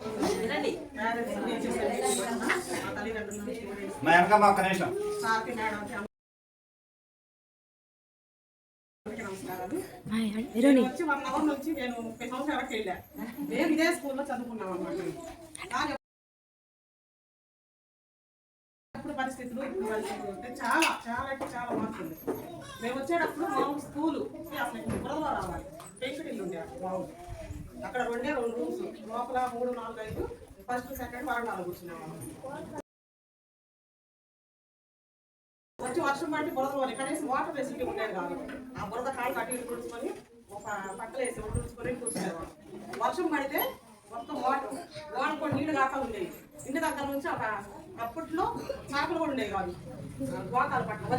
వచ్చి 1 అవర్ నుంచి నేను 30 సంవత్సరాలకు వెళ్ళా. నేను ఇదే స్కూల్లో చదువుకున్నాం అన్నమాట. ఇప్పుడు పరిస్థితులు చాలా చాలా అంటే చాలా మారుతుంది. మేము వచ్చేటప్పుడు మామూలు స్కూలు అసలు బురదలో రావాలి. పెంకుటిల్లు ఉండే మామూలు అక్కడ 2 రూమ్స్ లోపల 3, 4, 5 ఫస్ట్ సెకండ్ వరండాలో కూర్చునేవాళ్ళం. వచ్చి వర్షం పట్టి బురదలో కనీసం వాటర్ ఫెసిలిటీ ఉండేది కాదు. ఆ బురద కాళ్ళు కట్టి కూర్చుకొని ఒక పక్కన వేసి కూర్చుకొని కూర్చునేవాళ్ళం. వర్షం పడితే మొత్తం వాటర్ కూడా నీళ్ళు కాక ఉండేవి. ఇంటి దగ్గర నుంచి ఒక అప్పట్లో చేపలు కూడా ఉండేవి కాదు. గోతాల పట్టణం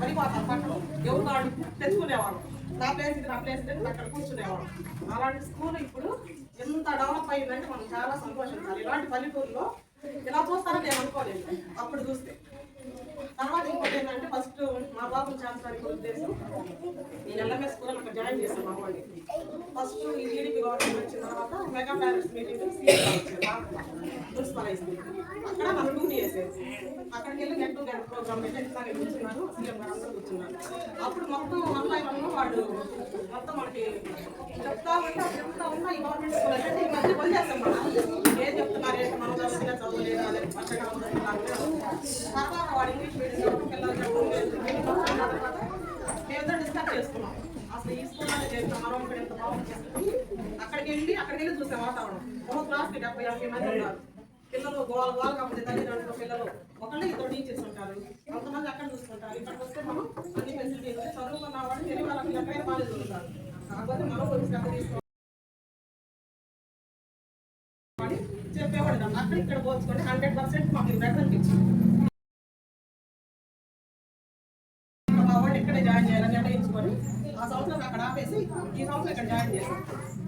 వరి గోతాల పట్టణం ఎవరు కాదు తెచ్చుకునేవాళ్ళు. నా ప్లేస్ అక్కడ కూర్చునేవాళ్ళు. అలాంటి స్కూల్ ఇప్పుడు ఎంత డెవలప్ అయ్యిందంటే మనం చాలా సంతోషించాలి. ఇలాంటి పల్లెటూరులో ఇలా చూస్తారని నేను అనుకోలేదు అప్పుడు చూస్తే. తర్వాత ఇంకోటి ఏంటంటే ఫస్ట్ మా బాబుని చేస్తానికి ఉద్దేశం నేను ఎల్ఎంఎస్ స్కూల్ అక్కడ జాయిన్ చేశాను. మా వాడిని ఫస్ట్ ఈ టీడీపీ గవర్నమెంట్ వచ్చిన తర్వాత mega parents meeting principal high school అక్కడ మనం డ్యూటీ చేసేది. అక్కడికి వెళ్ళి గెట్ టుగెదర్ ప్రోగ్రామ్ పెట్టేసారి కూర్చున్నారు. సీఎం గారు అందరూ కూర్చున్నారు. అప్పుడు మొత్తం 1 by 1 వాడు మొత్తం మనకి చెప్తా ఉన్నా ఈ గవర్నమెంట్ స్కూల్ అంటే ఈ మధ్య వదిలేస్తాం మనం ఏం చెప్తున్నారు ఏంటి మనం చదివినా చదవలేదు అదే పచ్చగా తర్వాత వాడు ఇంగ్లీష్ మీడియం పిల్లలు తర్వాత మేమిద్దరు డిస్కస్ చేసుకున్నాం. అసలు ఈ స్కూల్ అనేది చేస్తాం మనం ఇక్కడ ఎంత బాగుంటుంది. అక్కడికి వెళ్ళి చూసే వాతావరణం ఒక క్లాస్కి 70-80 మంది ఉన్నారు. పిల్లలు గోల కాకపోతే తల్లిదండ్రులు పిల్లలు ఒకళ్ళు 2 టీచర్స్ ఉంటారు. కొంతమంది అక్కడ చూసుకుంటారు. ఇక్కడికి వస్తే మనం అన్ని ఫెసిలిటీస్ చదువుకున్న వాళ్ళు తెలివి వాళ్ళకి ఎక్కడైనా కాలేజీలు ఉంటారు. కాకపోతే మనం కొంచెం శ్రద్ధ తీసుకోవాలి చెప్పేవాడు. అక్కడ ఇక్కడ పోల్చుకుంటే 100% మాకు బెటర్ అనిపించింది. మా వాడు ఇక్కడే జాయిన్ చేయాలని నిర్ణయించుకొని ఆ సంవత్సరం అక్కడ ఆపేసి ఈ సంవత్సరం ఇక్కడ జాయిన్ చేశాం.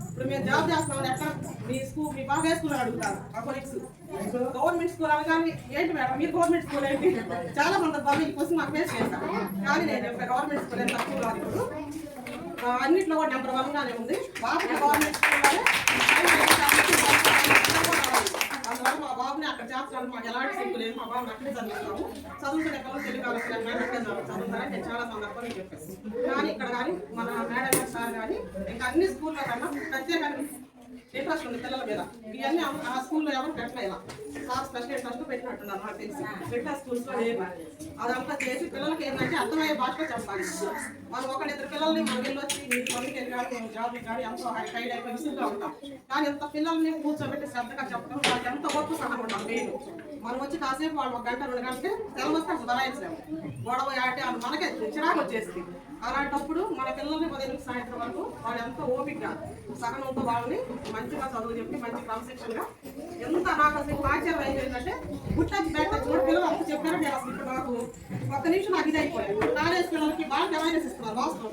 ఇప్పుడు మేము జాబ్ చేస్తున్నాం. ఎట్లా మీ బాగా స్కూల్ అడుగుతారు మా కొలీగ్స్. గవర్నమెంట్ స్కూల్ అనగానే ఏంటి మేడం మీరు గవర్నమెంట్ స్కూల్ ఏంటి చాలా సందర్భాలు ఈ క్వశ్చన్ మాకు ఫేస్ చేస్తాను. కానీ నేను చెప్పాను గవర్నమెంట్ స్కూల్ ఎంత తక్కువ కాదు. ఇప్పుడు అన్నింటిలో కూడా నెంబర్ 1గానే ఉంది. బాబు గవర్నమెంట్ స్కూల్లోనే అందువల్ల మా బాబుని అక్కడ చేస్తున్నాను. మాకు ఎలాంటి సిగ్గు లేదు. మా బాబుని అక్కడే చదివిస్తాము. చదువుకునే పిల్లలు తెలుగు చదువుతారని నేను చాలా సందర్భాలు చెప్పేసి. కానీ ఇక్కడ కానీ మన మేడం సార్ కానీ ఇంకా అన్ని స్కూల్లో కన్నా ప్రత్యేకంగా ఇంట్రెస్ట్ ఉంది పిల్లల మీద. ఇవన్నీ ఆ స్కూల్లో ఎవరు పెట్టలేదా సార్ స్పెషల్ ఇంట్రెస్ట్ పెట్టినట్టున్నారు నాకు తెలిసి. పెట్టా స్కూల్స్లో లేదు. అదంతా చేసి పిల్లలకి ఏంటంటే అర్థమయ్యే భాషలో చెప్పాలి. మనం 1-2 పిల్లల్ని మనం వెళ్ళొచ్చి మీరు పనికి వెళ్ళి కానీ మేము జాబ్కి కానీ ఎంతో హైడ్ అయిపోయి విసుగుగా ఉంటాం. కానీ ఎంత పిల్లల్ని కూర్చోబెట్టి శ్రద్ధగా చెప్పడం వాళ్ళకి ఎంత ఓర్పు సహనం ఉంటాం. మెయిన్ మనం వచ్చి కాసేపు వాళ్ళు 1 గంట 2 గంటలకి సెలవు వస్తే అసలు బలాయించలేము. గొడవ ఆటే వాళ్ళు మనకే చిరాకు వచ్చేసి. అలాంటప్పుడు మన పిల్లల్ని 10 నుంచి సాయంత్రం వరకు వాళ్ళు ఎంతో ఓపికగా సహనంతో వాళ్ళని మంచిగా చదువు చెప్పి మంచి క్రమశిక్షణగా ఎంత నాకు అసలు ఆశ్చర్యం ఏంటంటే గుట్టకి బయట చూడ పిల్లలు అంత చెప్పారో నేను అసలు ఇప్పుడు నాకు 1 నిమిషం నాకు ఇది అయిపోయాను. కాలేజ్ పిల్లలకి బాగా అవేర్నెస్ ఇస్తున్నారు వాస్తవం.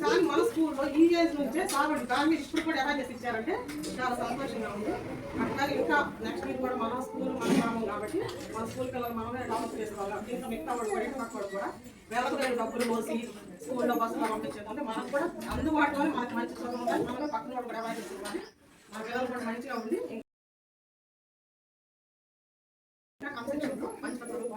కానీ మన స్కూల్లో ఈ ఏజ్ నుంచే సాగండి దాని మీద ఇప్పుడు కూడా అవేర్నెస్ ఇచ్చారంటే చాలా సంతోషంగా ఉంది. అట్లాగే ఇంకా నెక్స్ట్ వీక్ కూడా మన స్కూల్ మన గ్రామం కాబట్టి మన స్కూల్ పిల్లలు మనమే డెవలప్ చేసుకోవాలి. ఇంకా మిగతా వాడు కూడా ఇంటి పక్క కూడా వేలకు వేలు డబ్బులు పోసి స్కూల్లో బస్సులో పంపించేదంటే మనకు కూడా అందుబాటులో మనకి మంచి చదువు ఉండాలి. మనమే పక్కన వాడు కూడా అవేర్నెస్ ఇవ్వాలి. మన పిల్లలు కూడా మంచిగా ఉంది. ఇంకా కన్సెప్ట్ మంచి చదువు